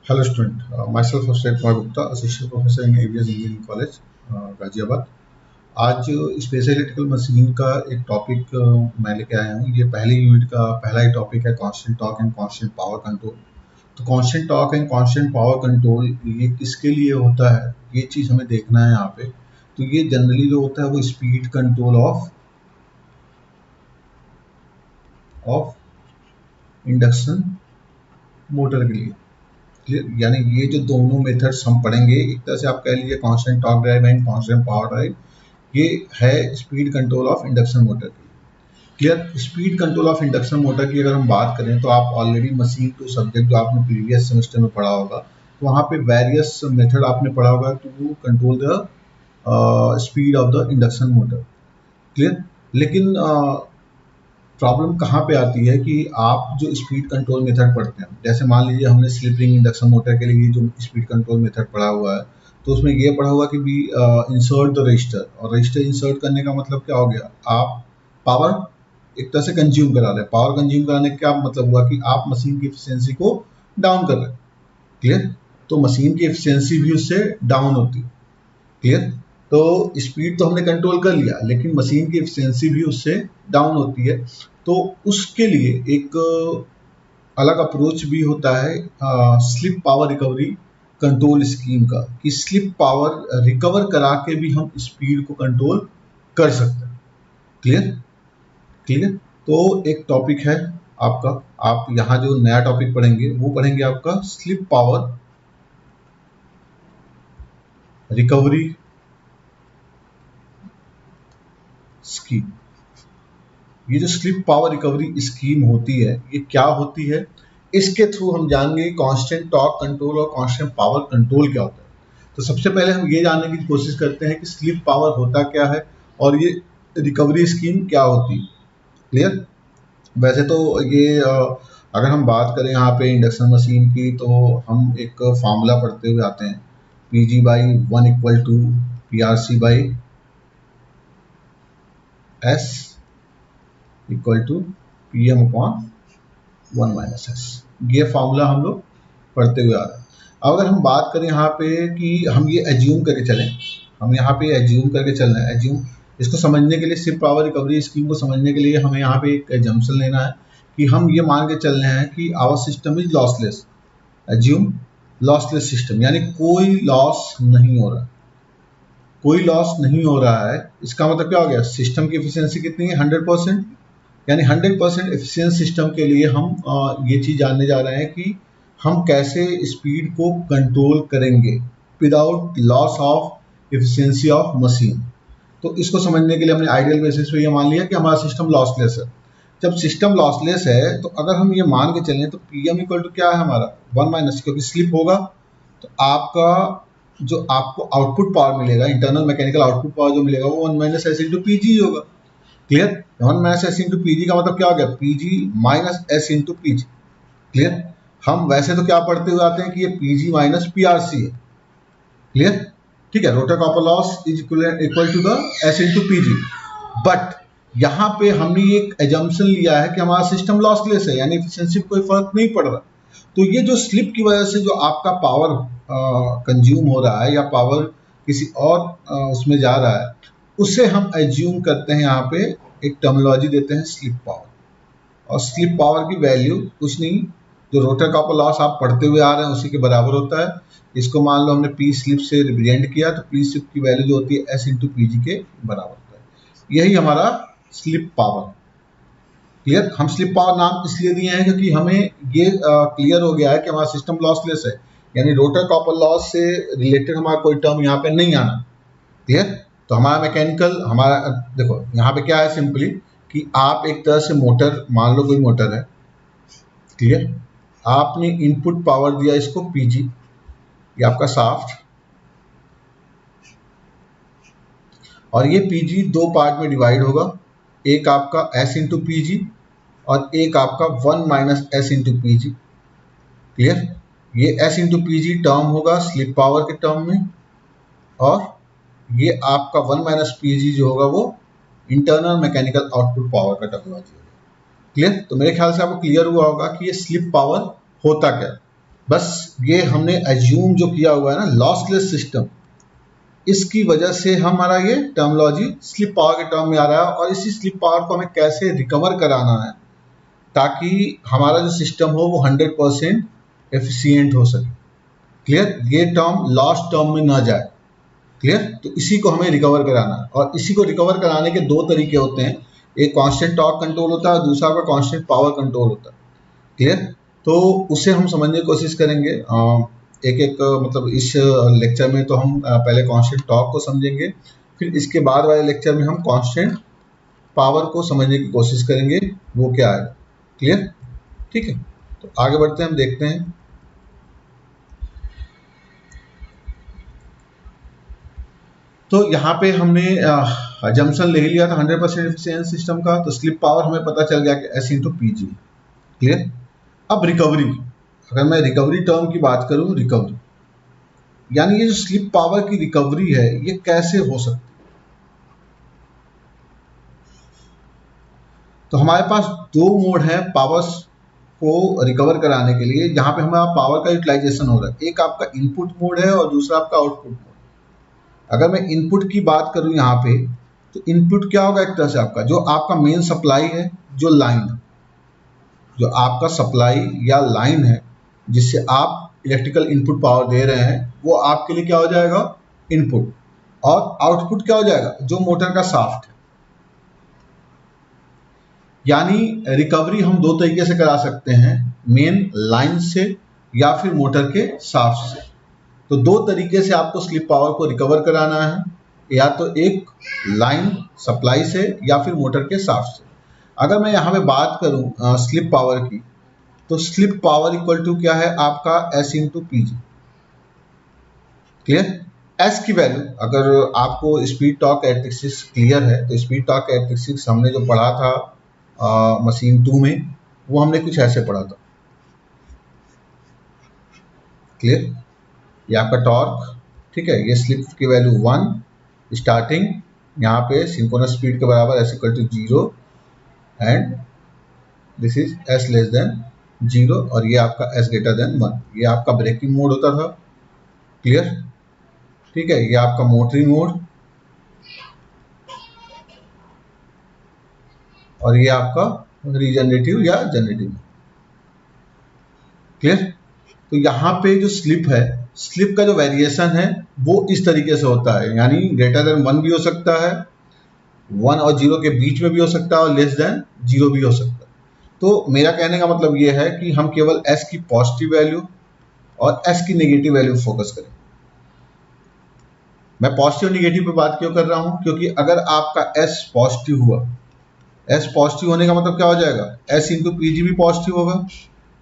Hello student, myself Ashok Kumar Gupta, Assistant Professor in ABS Engineering College, Ghaziabad. आज space electrical machine का एक topic मैं लेके आया हूँ। ये पहली यूनिट का पहला ही टॉपिक है, constant torque and constant power control. तो constant torque and constant power control ये किसके लिए होता है, ये चीज़ हमें देखना है यहाँ पे। तो ये जनरली जो होता है वो speed control of induction motor के लिए। यानी ये जो दोनों मेथड्स हम पढ़ेंगे, एक तरह से आप कह लीजिए constant torque drive and constant power drive, ये है speed control of induction motor की। Clear. Speed control of induction motor की अगर हम बात करें तो आप ऑलरेडी मशीन टू सब्जेक्ट जो आपने प्रीवियस सेमेस्टर में पढ़ा होगा, तो वहाँ पे वेरियस मेथड आपने पढ़ा होगा to control the speed of the induction motor. Clear. लेकिन प्रॉब्लम कहाँ पे आती है कि आप जो स्पीड कंट्रोल मेथड पढ़ते हैं, जैसे मान लीजिए हमने स्लिप रिंग इंडक्शन मोटर के लिए जो स्पीड कंट्रोल मेथड पढ़ा हुआ है, तो उसमें ये पढ़ा हुआ कि वी इंसर्ट द रजिस्टर, और रजिस्टर इंसर्ट करने का मतलब क्या हो गया, आप पावर एक तरह से कंज्यूम करा रहे हैं। पावर कंज्यूम कराने का क्या मतलब हुआ कि आप मशीन की एफिशिएंसी को डाउन कर रहे हैं। क्लियर। तो मशीन की एफिशिएंसी भी उससे डाउन होती है। क्लियर। तो स्पीड तो हमने कंट्रोल कर लिया, लेकिन मशीन की एफिशिएंसी भी उससे डाउन होती है। तो उसके लिए एक अलग अप्रोच भी होता है slip power recovery control scheme का, कि स्लिप पावर रिकवर करा के भी हम स्पीड को कंट्रोल कर सकते हैं। क्लियर। क्लियर। तो एक टॉपिक है आपका, आप यहाँ जो नया टॉपिक पढ़ेंगे वो पढ़ेंगे आपका स्लिप पावर रिकवरी स्कीम। ये जो स्लिप पावर रिकवरी स्कीम होती है, ये क्या होती है, इसके थ्रू हम जानेंगे कांस्टेंट टॉर्क कंट्रोल और कांस्टेंट पावर कंट्रोल क्या होता है। तो सबसे पहले हम ये जानने की कोशिश करते हैं कि स्लिप पावर होता क्या है और ये रिकवरी स्कीम क्या होती है। क्लियर। वैसे तो ये अगर हम बात करें यहाँ पे इंडक्शन मशीन की, तो हम एक फार्मूला पढ़ते हुए आते हैं, P G by one equal to P R C by S equal to P M upon one minus S. ये फार्मूला हम लोग पढ़ते हुए आ रहे हैं। अगर हम बात करें यहाँ पे कि हम ये एज्यूम करके चलें, हम यहाँ पे एज्यूम करके चल रहे हैं, एज्यूम इसको समझने के लिए, स्लिप पावर रिकवरी स्कीम को समझने के लिए हमें यहाँ पे एक एजम्पशन लेना है कि हम ये मान के चल रहे हैं कि our system is lossless. Assume lossless system, यानी कोई लॉस नहीं हो रहा, कोई लॉस नहीं हो रहा है। इसका मतलब क्या हो गया, सिस्टम की एफिशिएंसी कितनी है, 100%। यानी 100% एफिशिएंट सिस्टम के लिए हम ये चीज़ जानने जा रहे हैं कि हम कैसे स्पीड को कंट्रोल करेंगे without loss of efficiency of machine. तो इसको समझने के लिए हमने आइडियल बेसिस पे ये मान लिया कि हमारा सिस्टम लॉसलेस है। जब सिस्टम लॉसलेस है तो अगर हम ये मान के चलें तो पी एम इक्वल टू क्या है हमारा, वन माइनस, क्योंकि स्लिप होगा तो आपका जो आपको आउटपुट पावर मिलेगा, इंटरनल मैकेनिकल आउटपुट पावर जो मिलेगा, वो one minus S into P G होगा। Clear. One minus S into P G का मतलब क्या हो गया, P G minus S into P G. Clear. हम वैसे तो क्या पढ़ते हुए आते हैं कि ये P G minus P R C है। क्लियर। ठीक है, rotor copper loss is equal to the S into P G. But यहाँ पे हमने एक एजम्पशन लिया है कि हमारा सिस्टम लॉसलेस है, यानी एफिशिएंसी में कोई फर्क नहीं पड़ रहा। तो ये जो स्लिप की वजह से जो आपका पावर कंज्यूम हो रहा है या पावर किसी और उसमें जा रहा है, उसे हम एज्यूम करते हैं, यहाँ पे एक टर्मिनोलॉजी देते हैं स्लिप पावर। और स्लिप पावर की वैल्यू कुछ नहीं, जो रोटर कॉपर लॉस आप पढ़ते हुए आ रहे हैं उसी के बराबर होता है। इसको मान लो हमने पी स्लिप से रिप्रेजेंट किया, तो पी स्लिप की वैल्यू जो होती है एस इंटू पी जी के बराबर होता है। यही हमारा स्लिप पावर। क्लियर। हम स्लिप पावर नाम इसलिए दिए हैं क्योंकि हमें ये क्लियर हो गया है कि हमारा सिस्टम लॉसलेस है, यानी रोटर कॉपर लॉस से रिलेटेड हमारा कोई टर्म यहाँ पे नहीं आना। क्लियर। तो हमारा मैकेनिकल, हमारा देखो यहाँ पे क्या है, सिंपली कि आप एक तरह से मोटर, मान लो कोई मोटर है। क्लियर। आपने इनपुट पावर दिया इसको पीजी, ये आपका साफ्ट, और ये पीजी दो पार्ट में डिवाइड होगा, एक आपका एस इंटू पी और एक आपका one minus S into P G. Clear. ये S into P G term होगा स्लिप पावर के टर्म में, और ये आपका वन माइनस पी जी जो होगा वो इंटरनल मैकेनिकल आउटपुट पावर का टर्मिनोलॉजी होगा। क्लियर। तो मेरे ख्याल से आपको क्लियर हुआ होगा कि ये स्लिप पावर होता क्या। बस ये हमने एज्यूम जो किया हुआ है ना लॉसलेस सिस्टम, इसकी वजह से हमारा ये टर्मोलॉजी स्लिप पावर के टर्म में आ रहा है, और इसी स्लिप पावर को हमें कैसे रिकवर कराना है ताकि हमारा जो सिस्टम हो वो 100% एफिशिएंट हो सके। क्लियर, ये टर्म लॉस्ट टर्म में ना जाए। क्लियर, तो इसी को हमें रिकवर कराना है, और इसी को रिकवर कराने के दो तरीके होते हैं, एक कांस्टेंट टॉर्क कंट्रोल होता है और दूसरा का कांस्टेंट पावर कंट्रोल होता है। क्लियर, तो उसे हम समझने की कोशिश करेंगे एक एक मतलब इस लेक्चर में तो हम पहले कांस्टेंट टॉर्क को समझेंगे, फिर इसके बाद वाले लेक्चर में हम कांस्टेंट पावर को समझने की कोशिश करेंगे वो क्या है। क्लियर, ठीक है, तो आगे बढ़ते हैं, हम देखते हैं। तो यहाँ पे हमने जम्पशन ले लिया था 100% एफिशिएंट सिस्टम का, तो स्लिप पावर हमें पता चल गया कि S into P G. Clear, अब रिकवरी, अगर मैं रिकवरी टर्म की बात करूं, रिकवरी यानी ये जो स्लिप पावर की रिकवरी है ये कैसे हो सकती है। तो हमारे पास दो मोड है पावर्स को रिकवर कराने के लिए, जहां पे हमारा पावर का यूटिलाइजेशन हो रहा है। एक आपका इनपुट मोड है और दूसरा आपका आउटपुट मोड। अगर मैं इनपुट की बात करूं यहाँ पे, तो इनपुट क्या होगा, एक तरह से आपका जो आपका मेन सप्लाई है, जो लाइन, जो आपका सप्लाई या लाइन है जिससे आप इलेक्ट्रिकल इनपुट पावर दे रहे हैं, वो आपके लिए क्या हो जाएगा, इनपुट। और आउटपुट क्या हो जाएगा, जो मोटर का शाफ्ट है। यानी रिकवरी हम दो तरीके से करा सकते हैं, मेन लाइन से या फिर मोटर के शाफ्ट से। तो दो तरीके से आपको स्लिप पावर को रिकवर कराना है, या तो एक लाइन सप्लाई से या फिर मोटर के शाफ्ट से। अगर मैं यहाँ पे बात करूँ स्लिप पावर की, तो स्लिप पावर इक्वल टू क्या है आपका S into P G. Clear, S की वैल्यू, अगर आपको स्पीड टॉर्क कैरेक्टरिस्टिक्स क्लियर है तो स्पीड टॉर्क कैरेक्टरिस्टिक्स हमने जो पढ़ा था मशीन 2 में, वो हमने कुछ ऐसे पढ़ा था। क्लियर, ये आपका टॉर्क, ठीक है, ये स्लिप की वैल्यू 1 स्टार्टिंग, यहाँ पे सिंक्रोनस स्पीड के बराबर S equal to 0 and this is S less than 0, और ये आपका S ग्रेटर देन 1। ये आपका ब्रेकिंग मोड होता था। क्लियर, ठीक है, ये आपका मोटरिंग मोड, और ये आपका रीजनरेटिव या जनरेटिव। क्लियर, तो यहाँ पे जो स्लिप है, स्लिप का जो वेरिएशन है वो इस तरीके से होता है, यानी ग्रेटर देन 1 भी हो सकता है, 1 और 0 के बीच में भी हो सकता है, और लेस देन 0 भी हो सकता है। तो मेरा कहने का मतलब ये है कि हम केवल S की पॉजिटिव वैल्यू और S की नेगेटिव वैल्यू फोकस करें। मैं पॉजिटिव नेगेटिव पे बात क्यों कर रहा हूँ, क्योंकि अगर आपका S पॉजिटिव हुआ, S पॉजिटिव होने का मतलब क्या हो जाएगा, S इंटू पी जी भी पॉजिटिव होगा।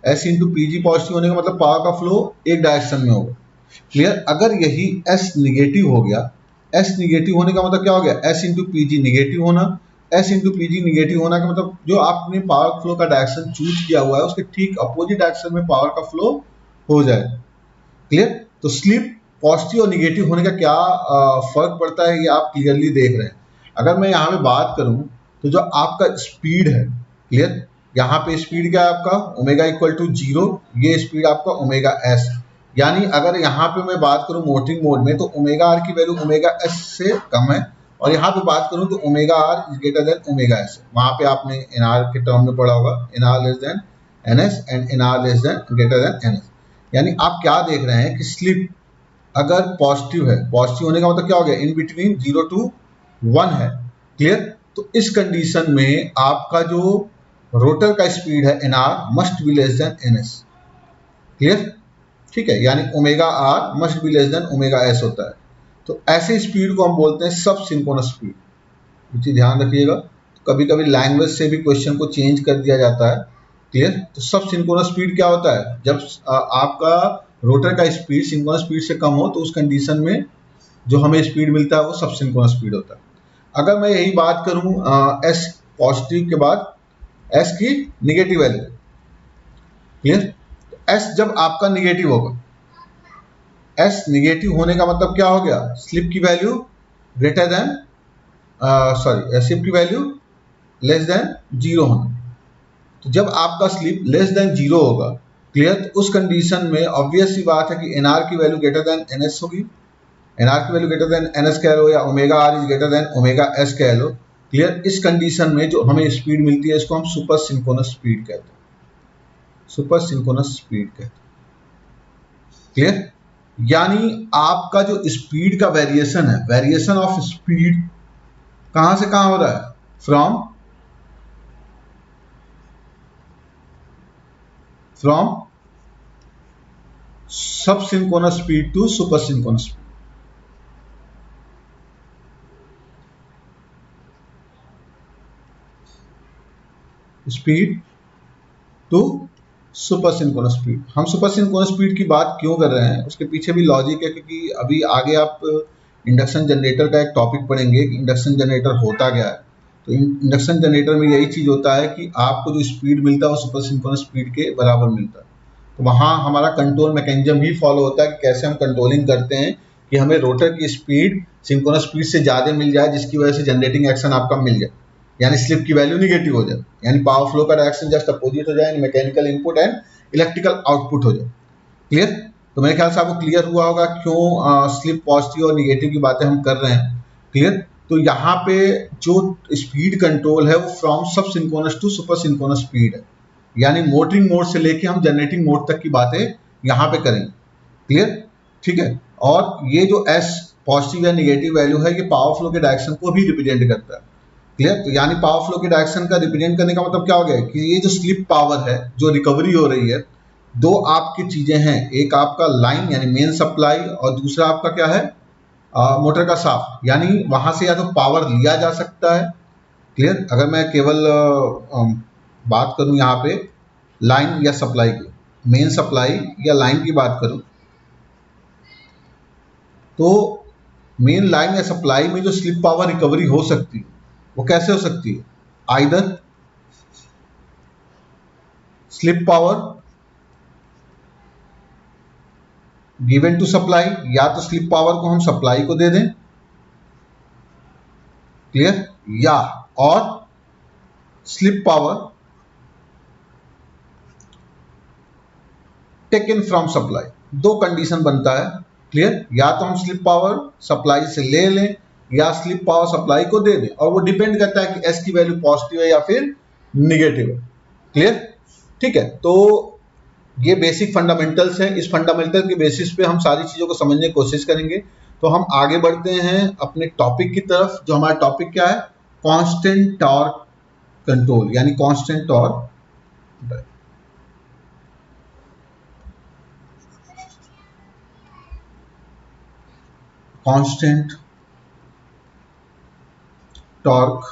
S इंटू पी जी पॉजिटिव होने का मतलब पावर का फ्लो एक डायरेक्शन में होगा। क्लियर, अगर यही S निगेटिव हो गया, S निगेटिव होने का मतलब क्या हो गया, S इंटू पी जी निगेटिव होना। S इंटू पी जी निगेटिव होना का मतलब जो आपने पावर फ्लो का डायरेक्शन चूज किया हुआ है उसके ठीक अपोजिट डायरेक्शन में पावर का फ्लो हो जाए। क्लियर, तो स्लिप पॉजिटिव और निगेटिव होने का क्या फर्क पड़ता है ये आप क्लियरली देख रहे हैं। अगर मैं यहाँ पे बात करूँ तो जो आपका स्पीड है, क्लियर, यहाँ पे स्पीड क्या है आपका ओमेगा इक्वल टू 0, ये स्पीड आपका ओमेगा एस। यानी अगर यहाँ पे मैं बात करूँ मोटरिंग मोड में, तो ओमेगा आर की वैल्यू ओमेगा एस से कम है, और यहाँ पे बात करूँ तो omega R is greater than omega S. वहाँ पे आपने एन आर के टर्म में पढ़ा होगा, N R less than N S and N R less than greater than N S. यानी आप क्या देख रहे हैं कि स्लिप अगर पॉजिटिव है, पॉजिटिव होने का मतलब क्या हो गया, इन बिटवीन 0 to 1 है। क्लियर, तो इस कंडीशन में आपका जो रोटर का स्पीड है N R must be less than N S. Clear, ठीक है, यानी omega R must be less than omega S होता है। तो ऐसे स्पीड को हम बोलते हैं सब सिंक्रोनस स्पीड। ये चीज ध्यान रखिएगा, कभी कभी लैंग्वेज से भी क्वेश्चन को चेंज कर दिया जाता है। क्लियर, तो सब सिंक्रोनस स्पीड क्या होता है, जब आपका रोटर का स्पीड सिंक्रोनस स्पीड से कम हो तो उस कंडीशन में जो हमें स्पीड मिलता है वो सब सिंक्रोनस स्पीड होता है। अगर मैं यही बात करूं एस पॉजिटिव के बाद एस की निगेटिव वैल्यू, क्लियर, एस जब आपका निगेटिव होगा, एस निगेटिव होने का मतलब क्या हो गया, स्लिप की वैल्यू ग्रेटर देन स्लिप की वैल्यू लेस देन 0 होना। तो जब आपका स्लिप लेस देन 0 होगा क्लियर। तो उस कंडीशन में ऑब्वियस सी बात है कि एन आर की value greater than N S होगी, एन आर की value greater than N S कह लो या omega R is greater than omega S कह लो। क्लियर। इस कंडीशन में जो हमें स्पीड मिलती है इसको हम सुपर सिंक्रोनस स्पीड कहते हैं, सुपर सिंक्रोनस स्पीड कहते हैं। क्लियर। यानी आपका जो स्पीड का वेरिएशन है, वेरिएशन ऑफ स्पीड कहां से कहां हो रहा है, from sub synchronous speed to super synchronous speed to super synchronous speed. हम सुपर सिंक्रोनस स्पीड की बात क्यों कर रहे हैं, उसके पीछे भी लॉजिक है, क्योंकि अभी आगे आप इंडक्शन जनरेटर का एक टॉपिक पढ़ेंगे कि इंडक्शन जनरेटर होता क्या है। तो इंडक्शन जनरेटर में यही चीज होता है कि आपको जो स्पीड मिलता है वो सुपर सिंक्रोनस स्पीड के बराबर मिलता है। तो वहाँ हमारा कंट्रोल मैकेनिज्म ही फॉलो होता है कि कैसे हम कंट्रोलिंग करते हैं कि हमें रोटर की स्पीड सिंक्रोनस स्पीड से ज़्यादा मिल जाए, जिसकी वजह से जनरेटिंग एक्शन आपका मिल जाए, यानी स्लिप की वैल्यू निगेटिव हो जाए, यानी पावर फ्लो का डायरेक्शन जस्ट अपोजिट हो जाए, mechanical input and electrical output हो जाए। क्लियर। तो मेरे ख्याल से आपको क्लियर हुआ होगा क्यों स्लिप पॉजिटिव और निगेटिव की बातें हम कर रहे हैं। क्लियर। तो यहाँ पे जो स्पीड कंट्रोल है वो from sub synchronous to super synchronous speed है, यानी मोटरिंग मोड से लेके हम जनरेटिंग मोड तक की बातें यहाँ पे करेंगे। क्लियर। ठीक है। और ये जो एस पॉजिटिव या निगेटिव वैल्यू है ये पावर फ्लो के डायरेक्शन को भी रिप्रेजेंट करता है। क्लियर। तो यानी पावर फ्लो के डायरेक्शन का रिप्रेजेंट करने का मतलब क्या हो गया कि ये जो स्लिप पावर है जो रिकवरी हो रही है, दो आपकी चीजें हैं, एक आपका लाइन यानी मेन सप्लाई और दूसरा आपका क्या है, मोटर का शाफ्ट, यानी वहां से या तो पावर लिया जा सकता है। क्लियर। अगर मैं केवल बात करूं यहाँ पे लाइन या सप्लाई की, मेन सप्लाई या लाइन की बात करूं, तो मेन लाइन या सप्लाई में जो स्लिप पावर रिकवरी हो सकती है वो कैसे हो सकती है, either slip power given to supply, या तो स्लिप पावर को हम सप्लाई को दे दें। क्लियर। या और slip power taken from supply, दो कंडीशन बनता है। क्लियर। या तो हम स्लिप पावर सप्लाई से ले लें या स्लिप पावर सप्लाई को दे दें, और वो डिपेंड करता है कि एस की वैल्यू पॉजिटिव है या फिर निगेटिव है। क्लियर। ठीक है। तो ये बेसिक फंडामेंटल्स है, इस फंडामेंटल के बेसिस पे हम सारी चीजों को समझने की कोशिश करेंगे। तो हम आगे बढ़ते हैं अपने टॉपिक की तरफ, जो हमारा टॉपिक क्या है, कांस्टेंट टॉर्क कंट्रोल, यानी constant torque. Constant torque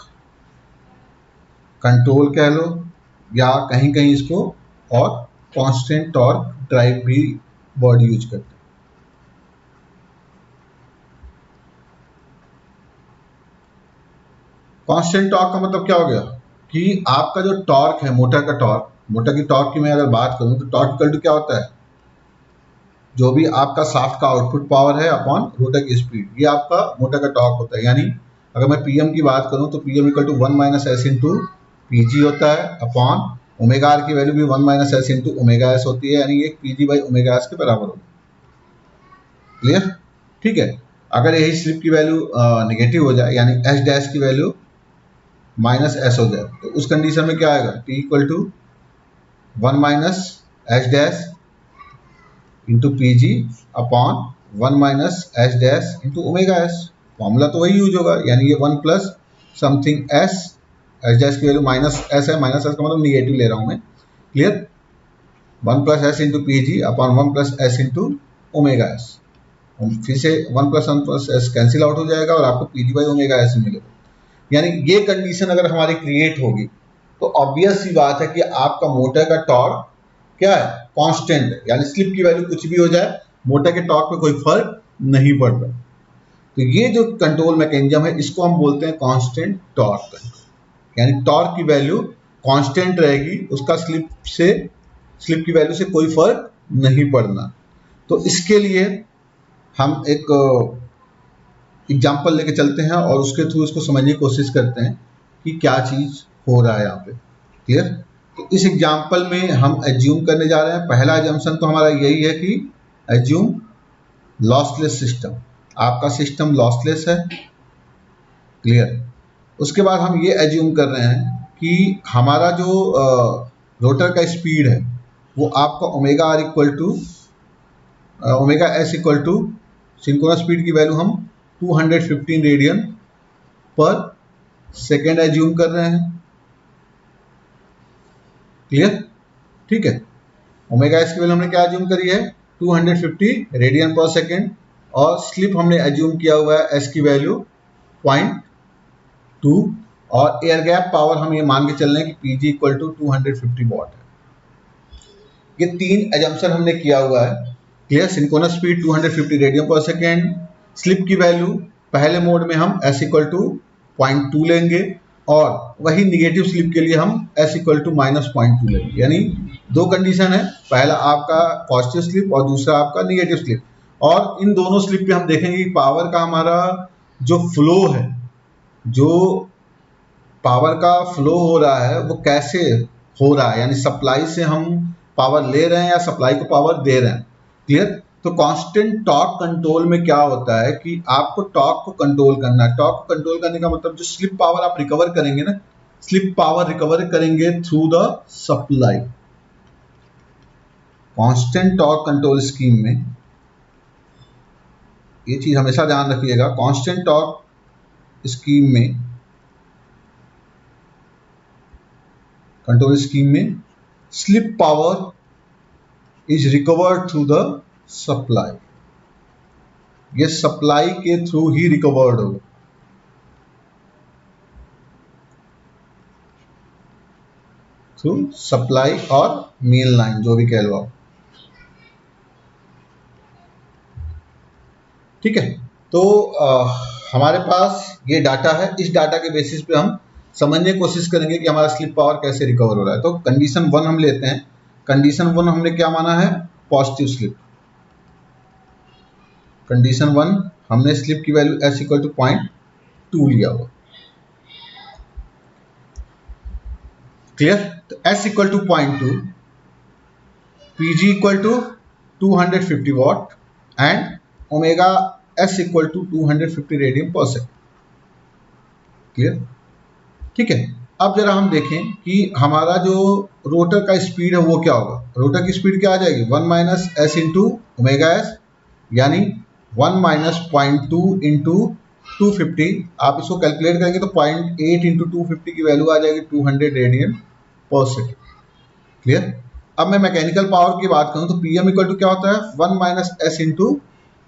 control कह लो, या कहीं कहीं इसको और कांस्टेंट टॉर्क ड्राइव भी वर्ड यूज करते हैं। कांस्टेंट टॉर्क का मतलब क्या हो गया कि आपका जो टॉर्क है, मोटर का टॉर्क, मोटर की टॉर्क की मैं अगर बात करूं तो टॉर्क इक्वल टू क्या होता है, जो भी आपका शाफ्ट का आउटपुट पावर है अपॉन रोटर की स्पीड, ये आपका मोटर का टॉर्क होता है। यानी अगर मैं पीएम की बात करूं तो PM equal to 1 minus S into PG होता है, अपॉन ओमेगा आर की वैल्यू भी 1 minus S into omega S होती है, यानी ये पीजी बाई ओमेगा एस के बराबर होगी। क्लियर। ठीक है। अगर यही स्लिप की वैल्यू नेगेटिव हो जाए, यानी एस डैश की वैल्यू माइनस एस हो जाए, तो उस कंडीशन में क्या आएगा, T equal to 1 minus H dash into P G upon 1 minus H dash into omega S. Formula तो वही यूज होगा, यानी ये 1 plus something S, H dash की वैल्यू माइनस एस है, माइनस एस का मतलब निगेटिव ले रहा हूं मैं। Clear. 1 plus S into P G upon 1 plus S into omega S, फिर से 1 प्लस एस कैंसिल आउट हो जाएगा और आपको P G by omega S मिलेगा। यानी ये कंडीशन अगर हमारी क्रिएट होगी तो ऑब्वियस सी बात है कि आपका मोटर का टॉर्क क्या है, कांस्टेंट है, यानी स्लिप की वैल्यू कुछ भी हो जाए मोटर के टॉर्क पे कोई फर्क नहीं पड़ता। तो ये जो कंट्रोल मैकेनिज्म है इसको हम बोलते हैं कांस्टेंट टॉर्क कंट्रोल, यानी टॉर्क की वैल्यू कांस्टेंट रहेगी, उसका स्लिप की वैल्यू से कोई फर्क नहीं पड़ना। तो इसके लिए हम एक एग्जाम्पल लेके चलते हैं और उसके थ्रू इसको समझने की कोशिश करते हैं कि क्या चीज हो रहा है यहाँ पे। क्लियर। तो इस एग्जाम्पल में हम एज्यूम करने जा रहे हैं, पहला एजम्पशन तो हमारा यही है कि एज्यूम लॉसलेस सिस्टम, आपका सिस्टम लॉसलेस है। क्लियर। उसके बाद हम ये एज्यूम कर रहे हैं कि हमारा जो रोटर का स्पीड है वो आपका omega R equal to omega S equal to synchronous speed की वैल्यू हम 215 रेडियन पर सेकेंड एज्यूम कर रहे हैं। क्लियर। ठीक है, ओमेगा एस की वैल्यू हमने क्या एज्यूम करी है 250 रेडियन पर सेकेंड, और स्लिप हमने एज्यूम किया हुआ है एस की वैल्यू 0.2, और एयर गैप पावर हम ये मान के चल रहे हैं कि पीजी इक्वल टू 250 वॉट है। ये तीन एजम्पशन हमने किया हुआ है। क्लियर। सिंक्रोनस स्पीड 250 रेडियन पर सेकेंड, स्लिप की वैल्यू पहले मोड में हम एस इक्वल टू 0.2 लेंगे, और वही निगेटिव स्लिप के लिए हम एस इक्वल टू -0.2 लेंगे। यानी दो कंडीशन है, पहला आपका पॉजिटिव स्लिप और दूसरा आपका निगेटिव स्लिप, और इन दोनों स्लिप पे हम देखेंगे कि पावर का हमारा जो फ्लो है, जो पावर का फ्लो हो रहा है वो कैसे हो रहा है, यानी सप्लाई से हम पावर ले रहे हैं या सप्लाई को पावर दे रहे हैं। क्लियर। तो कांस्टेंट टॉर्क कंट्रोल में क्या होता है कि आपको टॉर्क को कंट्रोल करना है। टॉर्क को कंट्रोल करने का मतलब जो स्लिप पावर आप रिकवर करेंगे ना, स्लिप पावर रिकवर करेंगे through the supply. Constant torque control scheme में ये चीज हमेशा ध्यान रखिएगा, कांस्टेंट टॉर्क स्कीम में, कंट्रोल स्कीम में slip power is recovered through the supply. ये सप्लाई के थ्रू ही रिकवर्ड होगा। थ्रू सप्लाई और मेन लाइन, जो भी कह लो आप। ठीक है। तो हमारे पास ये डाटा है, इस डाटा के बेसिस पे हम समझने की कोशिश करेंगे कि हमारा स्लिप पावर कैसे रिकवर हो रहा है। तो कंडीशन 1 हम लेते हैं। कंडीशन 1 हमने क्या माना है, पॉजिटिव स्लिप। कंडीशन 1 हमने स्लिप की वैल्यू एस इक्वल टू 0.2 लिया हुआ। क्लियर। तो S equal to 0.2, PG equal to 250 watt and omega S equal to 250 radian पर सेकेंड। क्लियर। ठीक है। अब जरा हम देखें कि हमारा जो रोटर का स्पीड है वो क्या होगा। रोटर की स्पीड क्या आ जाएगी, 1 minus S into omega S, यानी 1 माइनस 0.2 इंटू 250। आप इसको कैलकुलेट करेंगे तो 0.8 इंटू 250 की वैल्यू आ जाएगी 200 रेडियन पर सेकेंड। क्लियर। अब मैं मैकेनिकल पावर की बात करूं तो पीएम इक्वल टू क्या होता है, 1 minus S into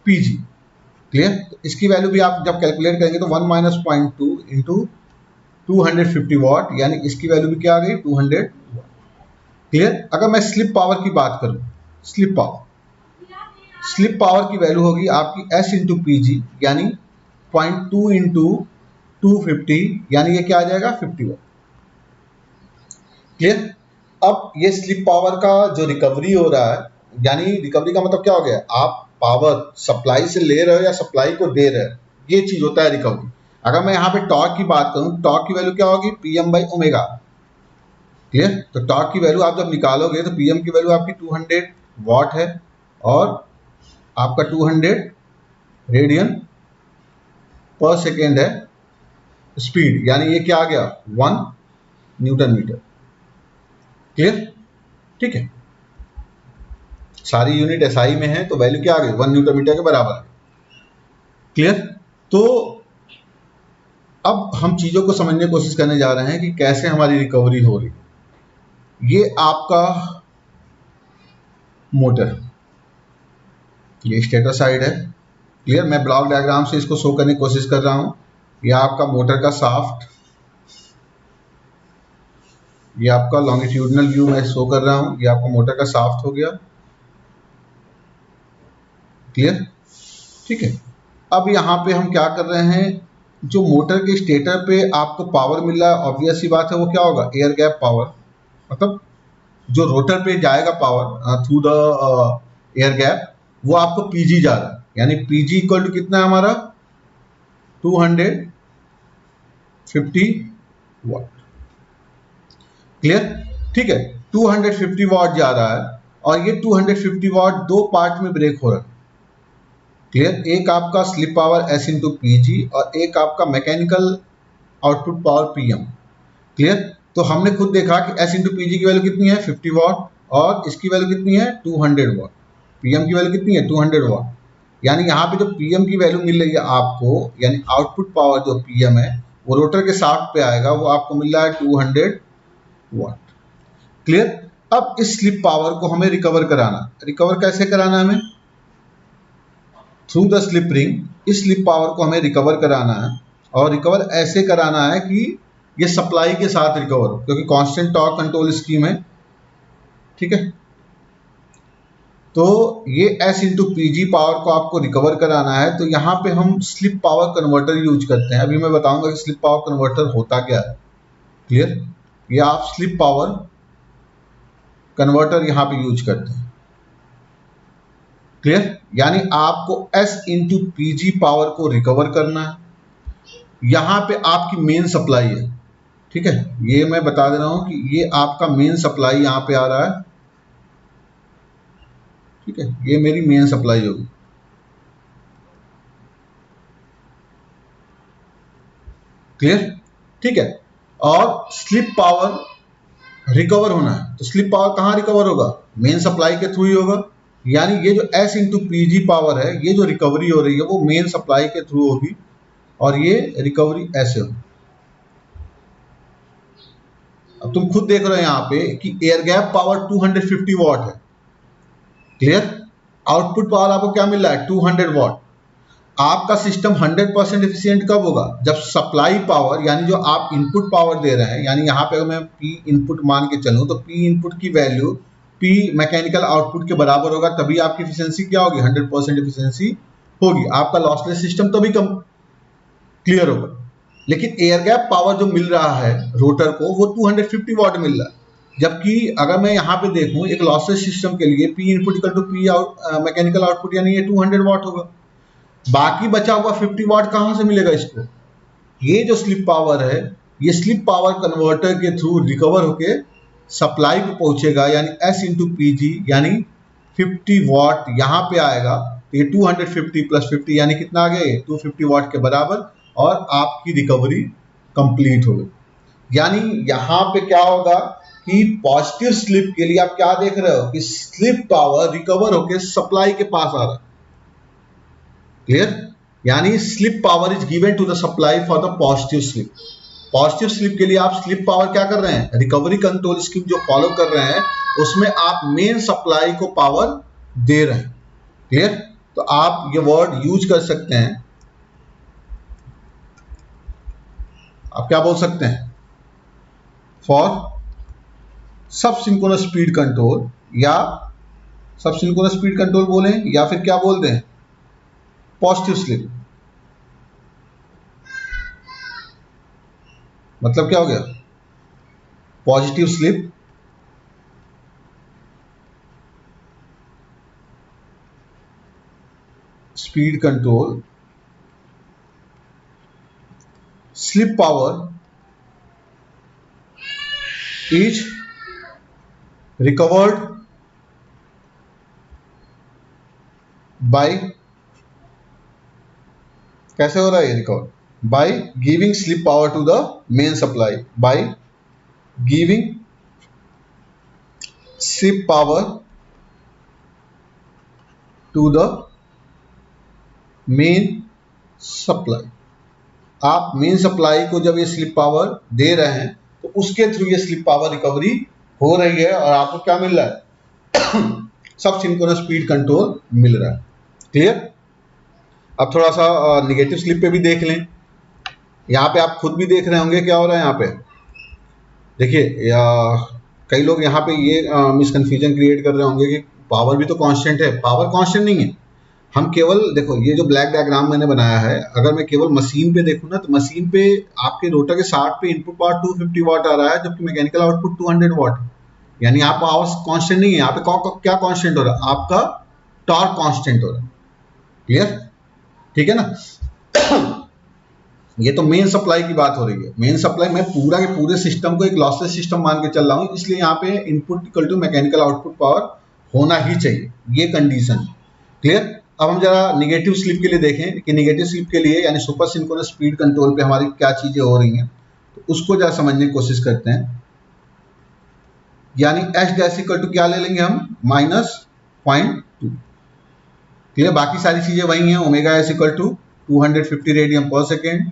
PG. Clear. इसकी वैल्यू भी आप जब कैलकुलेट करेंगे तो 1 माइनस 0.2 इंटू 250 वॉट, यानी इसकी वैल्यू भी क्या आ गई 200 वॉट। क्लियर। अगर मैं स्लिप पावर की बात करूं, स्लिप पावर की वैल्यू होगी आपकी एस इंटू पीजी, यानी 0.2 इंटू 250, यानी ये क्या आ जाएगा 50 वॉट। क्लियर। अब ये स्लिप पावर का जो रिकवरी हो रहा है, यानी रिकवरी का मतलब क्या हो गया, आप पावर सप्लाई से ले रहे हो या सप्लाई को दे रहे हो, ये चीज होता है रिकवरी। अगर मैं यहाँ पे टॉर्क की बात करूं, टॉर्क की वैल्यू क्या होगी, पीएम बाई ओमेगा। क्लियर। तो टॉर्क की वैल्यू आप जब निकालोगे तो पीएम की वैल्यू आपकी 200 वॉट है और आपका 200 रेडियन पर सेकेंड है स्पीड, यानी ये क्या आ गया 1 न्यूटन मीटर। क्लियर। ठीक है। सारी यूनिट एसआई में है तो वैल्यू क्या आ गई 1 न्यूटन मीटर के बराबर है। क्लियर। तो अब हम चीजों को समझने की कोशिश करने जा रहे हैं कि कैसे हमारी रिकवरी हो रही है। ये आपका मोटर, ये स्टेटर साइड है। क्लियर। मैं ब्लॉक डायग्राम से इसको शो करने की कोशिश कर रहा हूं। ये आपका मोटर का शाफ्ट, ये आपका लॉन्गिट्यूडनल व्यू मैं शो कर रहा हूं, ये आपका मोटर का शाफ्ट हो गया। क्लियर। ठीक है। अब यहाँ पे हम क्या कर रहे हैं, जो मोटर के स्टेटर पे आपको पावर मिल रहा है, ऑब्वियस सी बात है वो क्या होगा, एयर गैप पावर। मतलब जो रोटर पे जाएगा power through the air gap, वो आपको पीजी जा रहा है, यानी पीजी इक्वल टू कितना है हमारा 250 वॉट। क्लियर। ठीक है, 250 वॉट जा रहा है और ये 250 वॉट दो पार्ट में ब्रेक हो रहा है। क्लियर? एक आपका slip power S into P जी और एक आपका mechanical output power PM। Clear? तो हमने खुद देखा कि S इंटू पी जी की वैल्यू कितनी है 50 वॉट और इसकी वैल्यू कितनी है 200 वॉट। PM की वैल्यू कितनी है 200 वॉट। यानी यहाँ पे जो PM की वैल्यू मिल रही है आपको, यानी आउटपुट पावर जो PM है वो रोटर के शाफ्ट पे आएगा, वो आपको मिल रहा है 200 वॉट। क्लियर? अब इस स्लिप पावर को हमें रिकवर कराना। रिकवर कैसे कराना है हमें? Through the slip ring. इस स्लिप पावर को हमें रिकवर कराना है और रिकवर ऐसे कराना है कि ये सप्लाई के साथ रिकवर हो, क्योंकि कांस्टेंट टॉर्क कंट्रोल स्कीम है। ठीक है, तो ये S इंटू पी जी पावर को आपको रिकवर कराना है, तो यहाँ पे हम स्लिप पावर कन्वर्टर यूज करते हैं। अभी मैं बताऊंगा कि स्लिप पावर कन्वर्टर होता क्या है। क्लियर? ये आप स्लिप पावर कन्वर्टर यहाँ पे यूज करते हैं। क्लियर? यानी आपको S इंटू पी जी पावर को रिकवर करना है। यहाँ पे आपकी मेन सप्लाई है। ठीक है, ये मैं बता दे रहा हूं कि ये आपका मेन सप्लाई यहाँ पे आ रहा है। ठीक है, ये मेरी मेन सप्लाई होगी। क्लियर? ठीक है, और स्लिप पावर रिकवर होना है, तो स्लिप पावर कहाँ रिकवर होगा? मेन सप्लाई के थ्रू ही होगा। यानी ये जो S इंटू पी जी पावर है, ये जो रिकवरी हो रही है वो मेन सप्लाई के थ्रू होगी और ये रिकवरी ऐसे होगी। अब तुम खुद देख रहे हो यहाँ पे कि एयर गैप पावर 250 वॉट है। क्लियर? आउटपुट पावर आपको क्या मिल रहा है 200 वॉट। आपका सिस्टम 100% एफिशिएंट कब होगा? जब सप्लाई पावर, यानी जो आप इनपुट पावर दे रहे हैं, यानी यहाँ पे अगर मैं P इनपुट मान के चलूँ तो P इनपुट की वैल्यू P मैकेनिकल आउटपुट के बराबर होगा, तभी आपकी एफिशिएंसी क्या होगी 100% एफिशिएंसी होगी। आपका लॉसलेस सिस्टम तभी कम क्लियर होगा। लेकिन एयर गैप पावर जो मिल रहा है रोटर को वो 250 वॉट मिल रहा है, जबकि अगर मैं यहाँ पे देखूं एक लॉसलेस सिस्टम के लिए P input equal to P out mechanical output, यानी ये 200 वॉट होगा। बाकी बचा हुआ 50 वॉट कहाँ से मिलेगा इसको? ये जो स्लिप पावर है, ये स्लिप पावर कन्वर्टर के थ्रू रिकवर होके सप्लाई को पहुंचेगा, यानी S इंटू पी जी, यानी 50 वॉट यहाँ पे आएगा। तो ये 250 प्लस 50 यानी कितना आ गया? 250 वॉट के बराबर, और आपकी रिकवरी कंप्लीट हो गई। यानी यहाँ पे क्या होगा कि पॉजिटिव स्लिप के लिए आप क्या देख रहे हो कि स्लिप पावर रिकवर होके सप्लाई के पास आ रहा है। क्लियर? यानी slip power is given to the supply for the positive slip. Positive slip के लिए आप स्लिप पावर क्या कर रहे हैं? रिकवरी कंट्रोल स्कीम जो फॉलो कर रहे हैं उसमें आप मेन सप्लाई को पावर दे रहे हैं। क्लियर? तो आप ये वर्ड यूज कर सकते हैं। आप क्या बोल सकते हैं? फॉर सब सिंक्रोनस स्पीड कंट्रोल, या सब सिंक्रोनस स्पीड कंट्रोल बोलें, या फिर क्या बोल दें पॉजिटिव स्लिप। मतलब क्या हो गया? Positive slip speed control, slip power is recovered by, कैसे हो रहा है ये recover? By giving slip power to the main supply, by giving slip power to the main supply. आप मेन सप्लाई को जब ये स्लिप पावर दे रहे हैं तो उसके थ्रू ये स्लिप पावर रिकवरी हो रही है और आपको क्या मिल रहा है? सब सिंक्रोनस स्पीड कंट्रोल मिल रहा है। क्लियर? अब थोड़ा सा निगेटिव स्लिप पे भी देख लें। यहाँ पे आप खुद भी देख रहे होंगे क्या हो रहा है यहाँ पे। देखिए कई लोग यहाँ पे ये मिसकन्फ्यूजन क्रिएट कर रहे होंगे कि पावर भी तो कांस्टेंट है। पावर कांस्टेंट नहीं है। हम केवल देखो ये जो ब्लैक डायग्राम मैंने बनाया है, अगर मैं केवल मशीन पे देखूँ ना तो मशीन पे आपके रोटर के 60 पे इनपुट पावर 250 वाट आ रहा है, जबकि मैकेनिकल आउटपुट 200 वाट। यानी आप पावर कांस्टेंट नहीं है। यहाँ पे क्या कांस्टेंट हो रहा है? आपका टॉर्क कांस्टेंट हो रहा है। क्लियर? ठीक है ना? ये तो मेन सप्लाई की बात हो रही है। मेन सप्लाई मैं पूरा के पूरे सिस्टम को एक लॉसलेस सिस्टम मान के चल रहा हूँ, इसलिए यहाँ पे input equal to mechanical output power होना ही चाहिए, ये कंडीशन। क्लियर। अब हम जरा निगेटिव स्लिप के लिए देखें कि निगेटिव स्लिप के लिए यानी सुपर सिंक्रोनस स्पीड कंट्रोल पे हमारी क्या चीजें हो रही हैं, तो उसको जरा समझने की कोशिश करते हैं। यानी एच डैश इक्वल टू क्या ले लेंगे हम, -0.2। क्लियर। बाकी सारी चीजें वही हैं, omega S equal to 250 radian पर second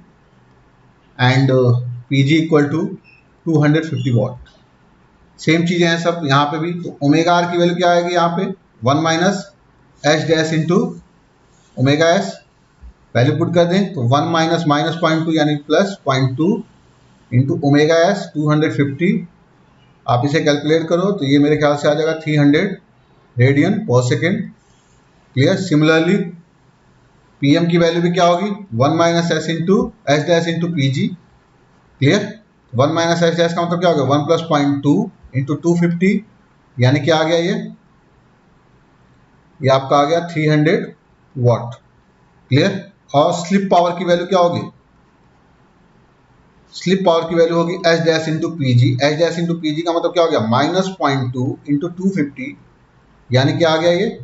and PG equal to 250 watt. Same चीजें हैं सब यहाँ पे भी। तो ओमेगा आर की वैल्यू क्या आएगी यहाँ पे, 1 minus H dash into omega S. Value put कर दें तो 1 माइनस -0.2 यानी +0.2 इंटू ओमेगा एस 250। आप इसे कैलकुलेट करो तो ये मेरे ख्याल से आ जाएगा 300 रेडियन पर सेकेंड। क्लियर। सिमिलरली पीएम की वैल्यू भी क्या होगी, 1 minus S into H dash into PG. Clear. 1 minus H dash का मतलब क्या होगा, 1 + 0.2 इंटू 250 यानी क्या आ गया ये आपका आ गया 300 वॉट। क्लियर। और स्लिप पावर की वैल्यू क्या होगी, स्लिप पावर की वैल्यू होगी H dash into PG. H dash into PG का मतलब क्या हो गया, -0.2 इंटू 250 यानी क्या आ गया ये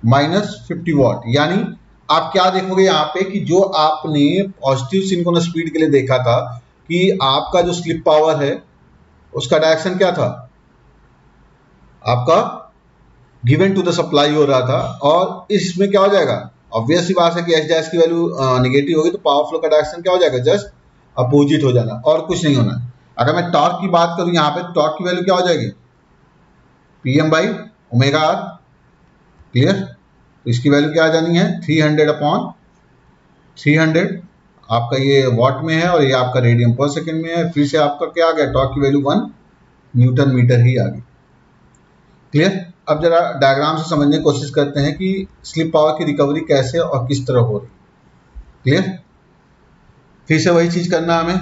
-50 वॉट। यानी आप क्या देखोगे यहाँ पे कि जो आपने पॉजिटिव सिंक्रोनस स्पीड के लिए देखा था कि आपका जो स्लिप पावर है उसका डायरेक्शन क्या था, आपका गिवन टू द सप्लाई हो रहा था। और इसमें क्या हो जाएगा, ऑब्वियस सी बात है कि एच डैश की वैल्यू नेगेटिव होगी तो पावर फ्लो का डायरेक्शन क्या हो जाएगा, जस्ट अपोजिट हो जाना और कुछ नहीं होना। अगर मैं टॉर्क की बात करूं यहाँ पे, टॉर्क की वैल्यू क्या हो जाएगी, PM by omega R. Clear. तो इसकी वैल्यू क्या आ जानी है, 300/300। आपका ये वॉट में है और ये आपका रेडियन पर सेकेंड में है। फिर से आपका क्या आ गया, टॉर्क की वैल्यू 1 न्यूटन मीटर ही आ गई। क्लियर। अब जरा डायग्राम से समझने की कोशिश करते हैं कि स्लिप पावर की रिकवरी कैसे और किस तरह हो रही। क्लियर। फिर से वही चीज करना हमें।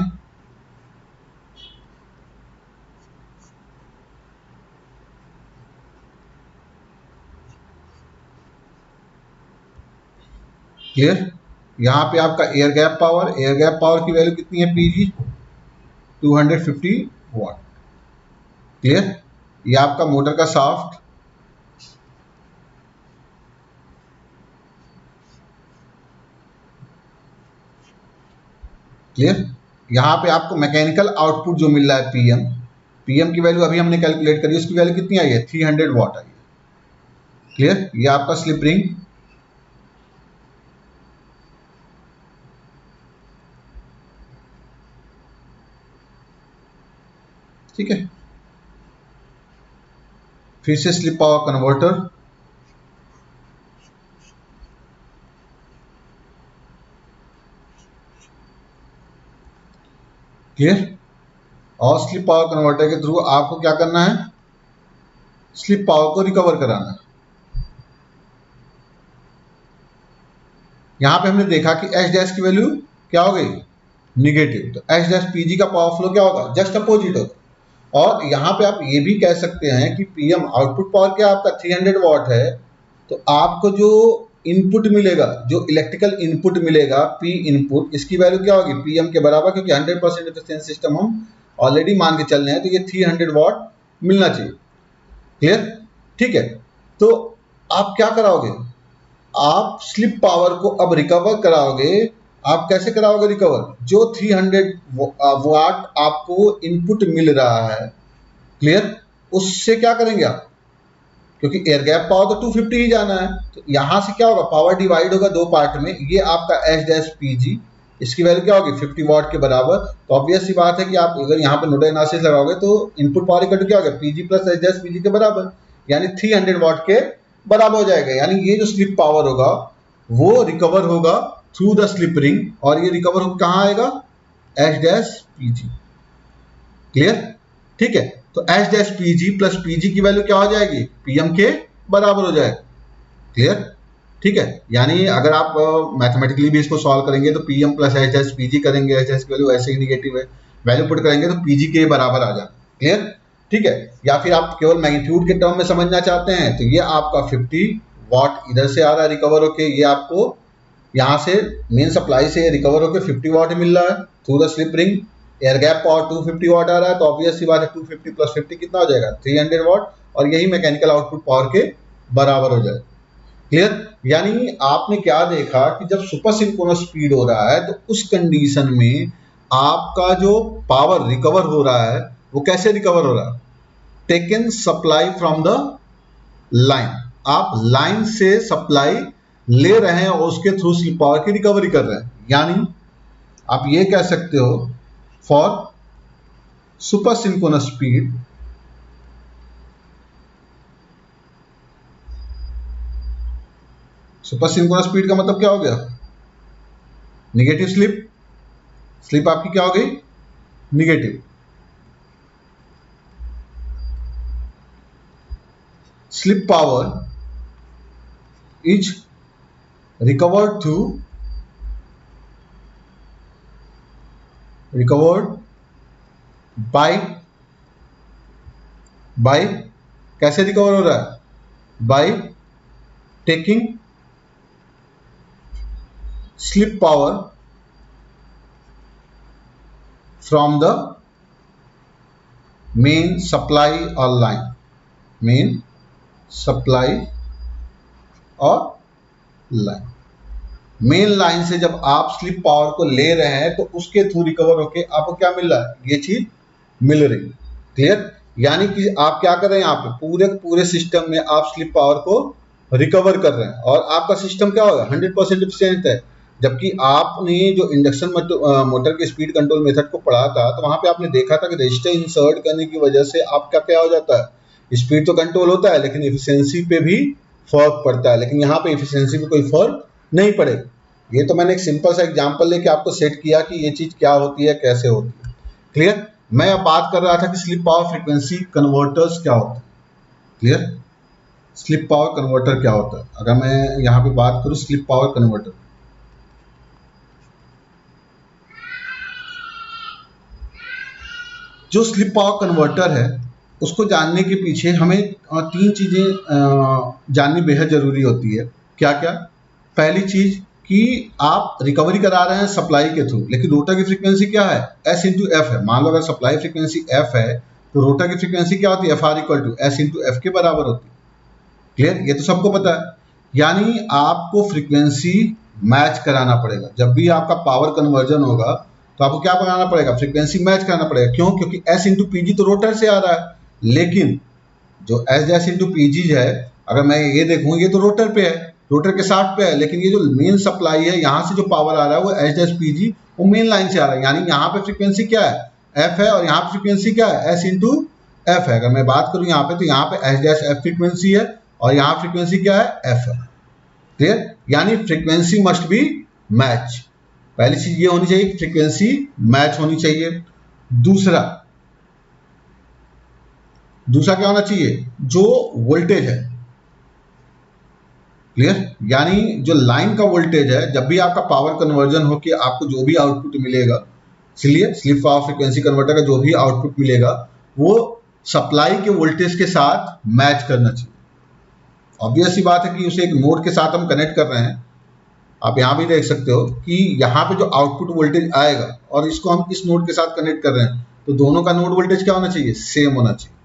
क्लियर। यहाँ पे आपका एयर गैप पावर की वैल्यू कितनी है, पीजी 250 वॉट। क्लियर। ये आपका मोटर का शाफ्ट, क्लियर। यहाँ पे आपको मैकेनिकल आउटपुट जो मिल रहा है पीएम की वैल्यू अभी हमने कैलकुलेट करी, उसकी वैल्यू कितनी आई है, 300 वॉट आई है। क्लियर। ये आपका स्लिप रिंग, ठीक है। फिर से स्लिप पावर कन्वर्टर, क्लियर। और स्लिप पावर कन्वर्टर के थ्रू आपको क्या करना है, स्लिप पावर को रिकवर कराना है। यहां पे हमने देखा कि एच डैश की वैल्यू क्या हो गई, निगेटिव। तो एच डैश पीजी का पावर फ्लो क्या होगा, जस्ट अपोजिट होगा। और यहाँ पे आप ये भी कह सकते हैं कि पीएम आउटपुट पावर क्या आपका 300 वॉट है, तो आपको जो इनपुट मिलेगा, जो इलेक्ट्रिकल इनपुट मिलेगा पी इनपुट, इसकी वैल्यू क्या होगी, पीएम के बराबर, क्योंकि 100% एफिशिएंसी सिस्टम हम ऑलरेडी मान के चल रहे हैं, तो ये 300 वॉट मिलना चाहिए। क्लियर। ठीक है। तो आप क्या कराओगे, आप स्लिप पावर को अब रिकवर कराओगे। आप कैसे कराओगे रिकवर, जो 300 वाट आपको इनपुट मिल रहा है, क्लियर, उससे क्या करेंगे आप, क्योंकि एयर गैप पावर तो 250 ही जाना है, तो यहां से क्या होगा, पावर डिवाइड होगा दो पार्ट में। ये आपका एच डैश पीजी, इसकी वैल्यू क्या होगी, 50 वॉट के बराबर। तो ऑब्वियस सी बात है कि आप अगर यहाँ पे नोडल एनालिसिस लगाओगे तो इनपुट पावर इक्वल टू क्या होगा, PG plus H dash PG के बराबर, यानी 300 वॉट के बराबर हो जाएगा। यानी ये जो स्लिप पावर होगा वो रिकवर होगा थ्रू द स्लिप रिंग, और ये रिकवर कहाँ आएगा, एच डैश पीजी। क्लियर। ठीक है। तो H dash PG plus PG की वैल्यू क्या हो जाएगी, पीएम के बराबर हो जाएगा। क्लियर। ठीक है। यानी अगर आप मैथमेटिकली भी इसको सॉल्व करेंगे तो PM plus H dash PG करेंगे, एच डैश की वैल्यू ऐसे ही निगेटिव है, वैल्यू पुट करेंगे तो पीजी के बराबर आ जाए। क्लियर। ठीक है। या फिर आप केवल मैग्नीट्यूड के टर्म में समझना चाहते हैं तो ये आपका 50 वॉट इधर से आ रहा है रिकवर होके, ये आपको यहाँ से मेन सप्लाई से रिकवर होकर 50 वाट मिल रहा है through the slip ring, air gap power 250 वाट आ रहा है, तो ऑब्वियस सी बात है 250 प्लस 50 कितना हो जाएगा 300 वाट, और यही मैकेनिकल आउटपुट पावर के बराबर हो जाएगा। क्लियर? यानी आपने क्या देखा कि जब सुपर सिंक्रोनस स्पीड हो रहा है तो उस कंडीशन में आपका जो पावर रिकवर हो रहा है वो कैसे रिकवर हो रहा है, taken supply from the line, आप लाइन से सप्लाई ले रहे हैं और उसके थ्रू स्लिप पावर की रिकवरी कर रहे हैं। यानी आप ये कह सकते हो for super synchronous speed super synchronous speed का मतलब क्या हो गया, निगेटिव स्लिप, स्लिप आपकी क्या हो गई negative, slip power is recovered by कैसे रिकवर हो रहा है, by taking slip power from the main supply और लाइन, मेन सप्लाई और लाइन, मेन लाइन से जब आप स्लिप पावर को ले रहे हैं तो उसके थ्रू रिकवर होके आपको क्या मिल रहा है, ये चीज मिल रही। क्लियर? यानी कि आप क्या कर रहे हैं, यहाँ पे पूरे सिस्टम में आप स्लिप पावर को रिकवर कर रहे हैं और आपका सिस्टम क्या होगा 100% एफिशिएंट है। जबकि आपने जो इंडक्शन मोटर के स्पीड कंट्रोल मेथड को पढ़ा था तो वहां पे आपने देखा था कि रजिस्टर इंसर्ट करने की वजह से आपका क्या हो जाता है, स्पीड तो कंट्रोल होता है लेकिन एफिशिएंसी पे भी फर्क पड़ता है, लेकिन यहाँ पे एफिशिएंसी पे कोई फर्क नहीं पड़ेगा। ये तो मैंने एक सिंपल सा एग्जांपल लेके आपको सेट किया कि ये चीज क्या होती है, कैसे होती है। क्लियर? मैं अब बात कर रहा था कि स्लिप पावर फ्रीक्वेंसी कन्वर्टर्स क्या होता है। क्लियर? स्लिप पावर कन्वर्टर क्या होता है, अगर मैं यहाँ पे बात करूं स्लिप पावर कन्वर्टर, जो स्लिप पावर कन्वर्टर है उसको जानने के पीछे हमें तीन चीजें जाननी बेहद जरूरी होती है। क्या क्या? पहली चीज कि आप रिकवरी करा रहे हैं सप्लाई के थ्रू, लेकिन रोटर की फ्रीक्वेंसी क्या है, S इंटू एफ है। मान लो अगर सप्लाई फ्रीक्वेंसी F है तो रोटर की फ्रीक्वेंसी क्या होती है, FR equal to S into F के बराबर होती है। क्लियर? ये तो सबको पता है। यानी आपको फ्रीक्वेंसी मैच कराना पड़ेगा। जब भी आपका पावर कन्वर्जन होगा तो आपको क्या बनाना पड़ेगा, फ्रीक्वेंसी मैच कराना पड़ेगा। क्यों? क्योंकि S इंटू पीजी तो रोटर से आ रहा है, लेकिन जो एस डैश इंटू पीजी है अगर मैं ये देखूं ये तो रोटर पे है, रोटर के साथ पे है, लेकिन ये जो मेन सप्लाई है यहाँ से जो पावर आ रहा है वो एच डैश पीजी वो मेन लाइन से आ रहा है। यानी यहाँ पे फ्रीक्वेंसी क्या है, एफ है, और यहाँ पे फ्रीक्वेंसी क्या है, एस इंटू एफ है। अगर मैं बात करूँ यहाँ पे तो यहाँ पे एच डैश एफ फ्रीक्वेंसी है और यहाँ फ्रीक्वेंसी क्या है, एफ है। क्लियर? यानी फ्रीक्वेंसी मस्ट बी मैच। पहली चीज ये होनी चाहिए, फ्रीक्वेंसी मैच होनी चाहिए। दूसरा क्या होना चाहिए, जो वोल्टेज है। क्लियर? यानी जो लाइन का वोल्टेज है, जब भी आपका पावर कन्वर्जन हो कि आपको जो भी आउटपुट मिलेगा, इसलिए स्लिप पावर फ्रीक्वेंसी कन्वर्टर का जो भी आउटपुट मिलेगा वो सप्लाई के वोल्टेज के साथ मैच करना चाहिए। ऑब्वियस सी बात है कि उसे एक नोड के साथ हम कनेक्ट कर रहे हैं। आप यहां भी देख सकते हो कि यहाँ पे जो आउटपुट वोल्टेज आएगा और इसको हम इस नोड के साथ कनेक्ट कर रहे हैं, तो दोनों का नोड वोल्टेज क्या होना चाहिए, सेम होना चाहिए।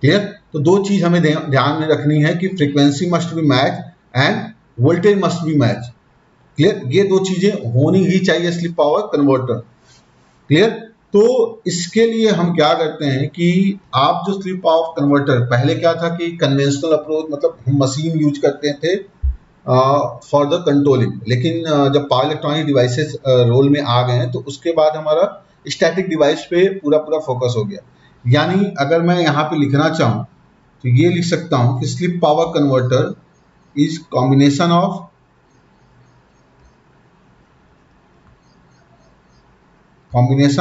क्लियर? तो दो चीज हमें ध्यान में रखनी है कि frequency must be match end voltage must be match. Clear? ये दो चीजें होनी ही चाहिए स्लिप पावर कन्वर्टर। क्लियर? तो इसके लिए हम क्या करते हैं कि आप जो स्लिप पावर कन्वर्टर, पहले क्या था कि कन्वेंशनल अप्रोच, मतलब हम मशीन यूज करते थे फॉर द कंट्रोलिंग, लेकिन जब पावर इलेक्ट्रॉनिक डिवाइसेस रोल में आ गए हैं तो उसके बाद हमारा स्टैटिक डिवाइस पे पूरा फोकस हो गया। यानी अगर मैं यहाँ पे लिखना चाहूँ तो ये लिख सकता हूँ कि slip power converter is combination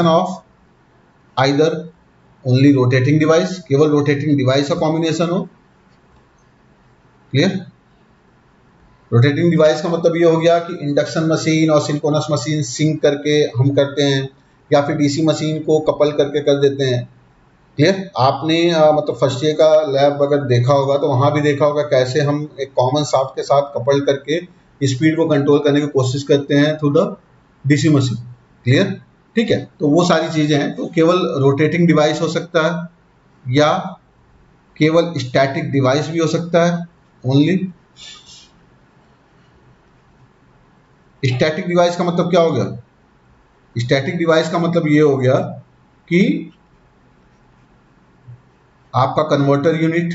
of either only rotating device, केवल रोटेटिंग डिवाइस का कॉम्बिनेशन हो। क्लियर? रोटेटिंग डिवाइस का मतलब ये हो गया कि इंडक्शन मशीन और सिंक्रोनस मशीन सिंक करके हम करते हैं, या फिर डीसी मशीन को कपल करके कर देते हैं। क्लियर? आपने मतलब फर्स्ट ईयर का लैब अगर देखा होगा तो वहां भी देखा होगा कैसे हम एक कॉमन शाफ्ट के साथ कपल करके स्पीड को कंट्रोल करने की कोशिश करते हैं through the DC machine. Clear? ठीक है, तो वो सारी चीजें हैं। तो केवल रोटेटिंग डिवाइस हो सकता है या केवल स्टैटिक डिवाइस भी हो सकता है। ओनली स्टैटिक डिवाइस का मतलब क्या हो गया? स्टैटिक डिवाइस का मतलब ये हो गया कि आपका कन्वर्टर यूनिट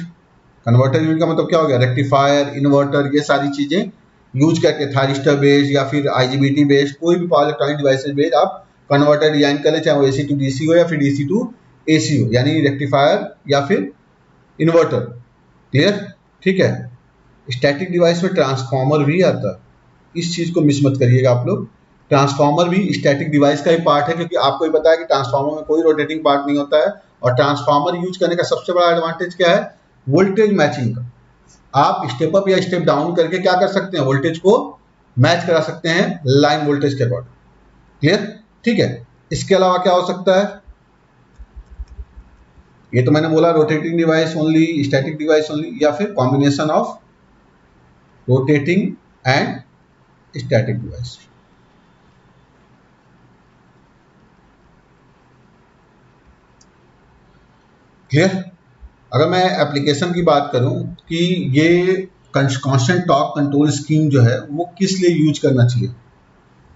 का मतलब क्या हो गया? रेक्टिफायर, इन्वर्टर, ये सारी चीजें यूज करके थारिस्टर बेस्ड या फिर आईजीबीटी बेस्ड कोई भी पावर इलेक्ट्रॉनिक डिवाइसेज बेस्ड आप कन्वर्टर डिजाइन कर ले, चाहे वो एसी टू डीसी हो या फिर डीसी टू एसी हो, यानी रेक्टिफायर या फिर इन्वर्टर। क्लियर? ठीक है। स्टैटिक डिवाइस में ट्रांसफार्मर भी आता है, इस चीज को मिस मत करिएगा आप लोग। ट्रांसफार्मर भी स्टैटिक डिवाइस का ही पार्ट है, क्योंकि आपको ही पता है कि ट्रांसफार्मर में कोई रोटेटिंग पार्ट नहीं होता है। और ट्रांसफार्मर यूज करने का सबसे बड़ा एडवांटेज क्या है? वोल्टेज मैचिंग का। आप स्टेप अप या स्टेप डाउन करके क्या कर सकते हैं? वोल्टेज को मैच करा सकते हैं लाइन वोल्टेज के अकॉर्डिंग। क्लियर? ठीक है। इसके अलावा क्या हो सकता है? ये तो मैंने बोला rotating device only, static device only, या फिर combination of rotating and static device. Clear? अगर मैं एप्लीकेशन की बात करूं कि ये कांस्टेंट टॉर्क कंट्रोल स्कीम जो है वो किस लिए यूज करना चाहिए।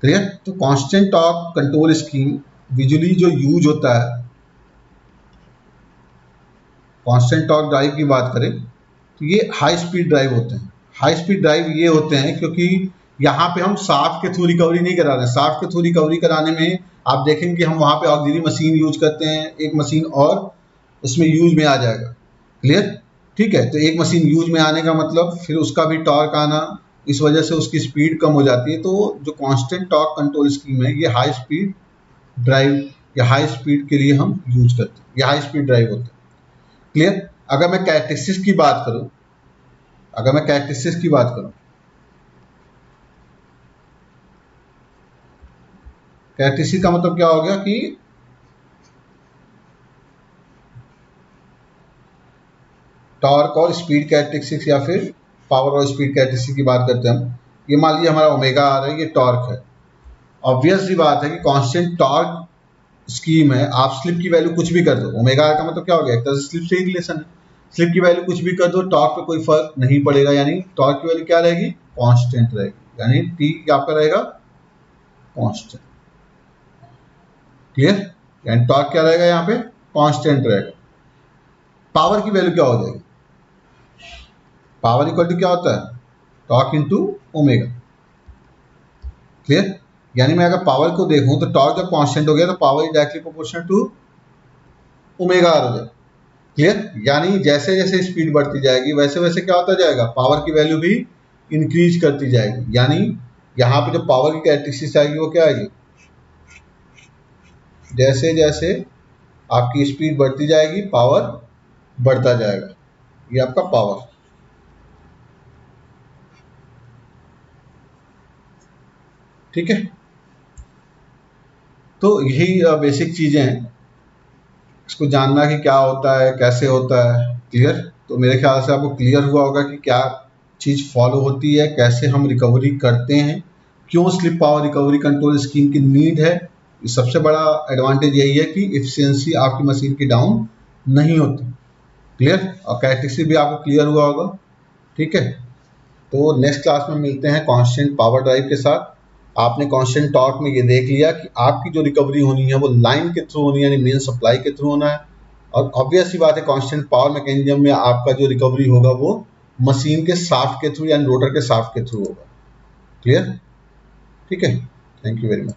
क्लियर? तो constant torque control scheme visually जो यूज होता है, कांस्टेंट टॉर्क ड्राइव की बात करें तो ये हाई स्पीड ड्राइव होते हैं। हाई स्पीड ड्राइव ये होते हैं क्योंकि यहाँ पे हम शाफ्ट के थ्रू रिकवरी नहीं करा रहे हैं। शाफ्ट के थ्रू रिकवरी कराने में आप देखेंगे कि हम वहाँ पे ऑक्सिलरी मशीन यूज करते हैं, एक मशीन और उसमें यूज में आ जाएगा। क्लियर? ठीक है, तो एक मशीन यूज में आने का मतलब फिर उसका भी टॉर्क आना, इस वजह से उसकी स्पीड कम हो जाती है। तो जो कांस्टेंट टॉर्क कंट्रोल स्कीम है ये हाई स्पीड ड्राइव या हाई स्पीड के लिए हम यूज करते हैं, ये हाई स्पीड ड्राइव होते हैं। क्लियर? अगर मैं कैरेक्टरिस्टिक्स की बात करूं, कैरेक्टरिस्टिक्स का मतलब क्या हो गया कि टॉर्क और स्पीड कैरेक्टरिस्टिक्स या फिर पावर और स्पीड कैरेक्टरिस्टिक्स की बात करते हैं हम। ये मान लीजिए हमारा ओमेगा आ रहा है, ये टॉर्क है। ऑब्वियस सी बात है कि कांस्टेंट टॉर्क स्कीम है, आप स्लिप की वैल्यू कुछ भी कर दो, ओमेगा आर का मतलब क्या हो गया? एक तरह से स्लिप से ही रिलेशन है। स्लिप की वैल्यू कुछ भी कर दो, टॉर्क पे कोई फर्क नहीं पड़ेगा, यानी टॉर्क की वैल्यू क्या रहेगी? कांस्टेंट रहेगी, यानी टी आपका रहेगा कांस्टेंट। क्लियर? यानी टॉर्क क्या रहेगा? यहाँ पे कांस्टेंट रहेगा। पावर की वैल्यू क्या हो जाएगी? पावर इक्वल टू क्या होता है? Torque into omega. क्लियर? यानी मैं अगर पावर को देखूं तो टॉर्क जब कांस्टेंट हो गया तो power is directly proportional to omega R हो जाएगा। क्लियर? यानी जैसे जैसे स्पीड बढ़ती जाएगी वैसे वैसे क्या होता जाएगा? पावर की वैल्यू भी इंक्रीज करती जाएगी। यानी यहाँ पे जो पावर की कैरेक्टरिस्टिक्स आएगी वो क्या आएगी? जैसे जैसे आपकी स्पीड बढ़ती जाएगी पावर बढ़ता जाएगा। ये आपका पावर। ठीक है, तो यही बेसिक चीजें हैं, इसको जानना कि क्या होता है, कैसे होता है। क्लियर? तो मेरे ख्याल से आपको क्लियर हुआ होगा कि क्या चीज़ फॉलो होती है, कैसे हम रिकवरी करते हैं, क्यों slip power recovery control scheme की नीड है। सबसे बड़ा एडवांटेज यही है कि एफिशिएंसी आपकी मशीन की डाउन नहीं होती। क्लियर? और कैरेक्टरिस्टिक भी आपको क्लियर हुआ होगा। ठीक है, तो नेक्स्ट क्लास में मिलते हैं कांस्टेंट पावर ड्राइव के साथ। आपने कांस्टेंट टॉर्क में ये देख लिया कि आपकी जो रिकवरी होनी है वो लाइन के थ्रू होनी है, यानी मेन सप्लाई के थ्रू होना है। और ऑब्वियस सी बात है कांस्टेंट पावर मैकेनिज्म में आपका जो रिकवरी होगा वो मशीन के शाफ्ट के थ्रू यानी रोटर के शाफ्ट के थ्रू होगा। क्लियर? ठीक है, थैंक यू वेरी मच।